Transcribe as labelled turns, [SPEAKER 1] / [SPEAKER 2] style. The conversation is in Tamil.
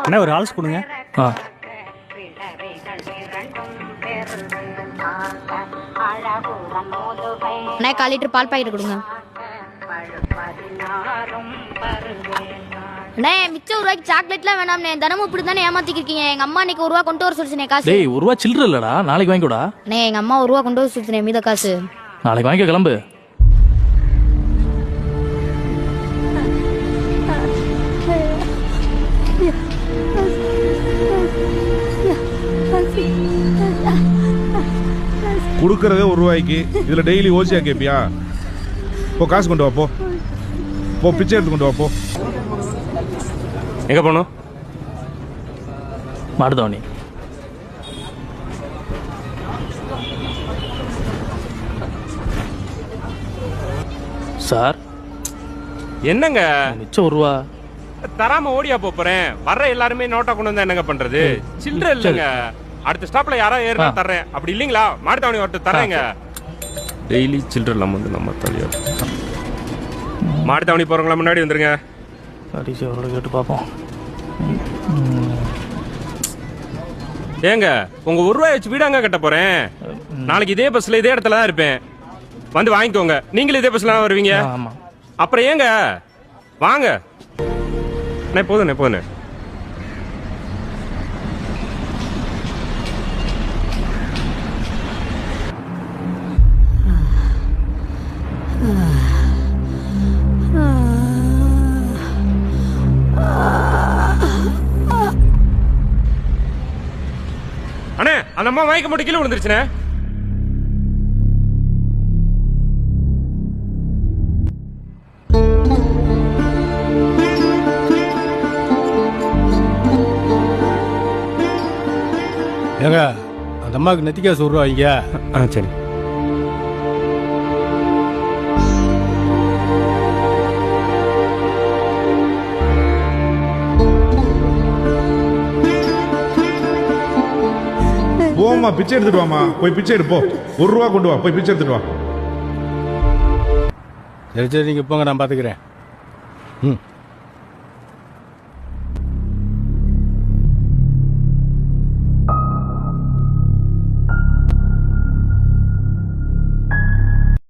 [SPEAKER 1] அண்ணா ஒரு ஆல்ஸ் கொடுங்க.
[SPEAKER 2] ஆ
[SPEAKER 3] அண்ணா 1/4 லிட்டர் பால் பாக்கெட் கொடுங்க. அண்ணே மிச்சம் 1 ரூபாய்க்கு சாக்லேட்லாம் வேணாம்ண்ணே. தினமும் இப்படி தானே ஏமாத்திக்கிருக்கீங்க. எங்க அம்மா இன்னைக்கு 1 ரூபா கொண்டு வர சொல்லிச்சுனே காசு.
[SPEAKER 2] டேய் 1 ரூபா சில்லற இல்லடா, நாளைக்கு வாங்கிக்கோடா.
[SPEAKER 3] அண்ணே எங்க அம்மா 1 ரூபா கொண்டு வர சொல்லிச்சுனே மீத காசு.
[SPEAKER 2] நாளைக்கு வாங்கிக்க, கிளம்பு.
[SPEAKER 4] கொடுக்கறதே 1 ரூபாய்க்கு இதுல டெய்லி ஓசியா கேப்பியா? போ காசு கொண்டு வா, போ போ பிச்சை எடுத்து கொண்டு வா, போ.
[SPEAKER 1] எங்கே போகணும்?
[SPEAKER 2] மாடுதவணி. சார்
[SPEAKER 1] என்னங்க
[SPEAKER 2] மிச்சம் 1 ரூபா.
[SPEAKER 1] தராம ஓடியா போறேன்? வர்ற எல்லாருமே நோட்டா கொண்டு வந்தா என்னங்க பண்றது? சில்லற இல்லைங்க. அடுத்த ஸ்டாப்ல யாராவது ஏறினா தர்றேன். அப்படி இல்லைங்களா மாட்டுத்தாவணி வரட்டு தர்றேங்க. டெய்லி சில்லற இல்லாம வந்து நம்ம தலையா மாட்டுத்தாவணி போறவங்களா முன்னாடி வந்துருங்க.
[SPEAKER 2] கடைசி அவரோட கேட்டு பார்ப்போம்.
[SPEAKER 1] ஏங்க உங்க 1 ரூபாய் வச்சு வீடாங்க கட்ட போறேன். நாளைக்கு இதே பஸ்ல இதே இடத்துல தான் இருப்பேன். வந்து வாங்கிக்கோங்க. நீங்களும் இதே பஸ்ல தான் வருவீங்க.
[SPEAKER 2] ஆமா.
[SPEAKER 1] அப்புறம் ஏங்க வாங்க. போதுண்ணே போதுண்ணே. அண்ணே அந்த அம்மா மயக்க மட்டும் கீழே விழுந்துருச்சுண்ணே.
[SPEAKER 5] ஏங்க அந்த அம்மாவுக்கு நெத்திக்காசு 1 ரூபா வைங்க.
[SPEAKER 1] சரி.
[SPEAKER 4] போம்மா பிச்சை எடுத்துட்டு வாமா, போய் பிச்சை எடுப்போ. 1 ரூபா கொண்டு வா, போய் பிச்சை எடுத்துட்டு வா.
[SPEAKER 5] சரி சரி, நீங்கள் போங்க, நான் பார்த்துக்கிறேன். ம்.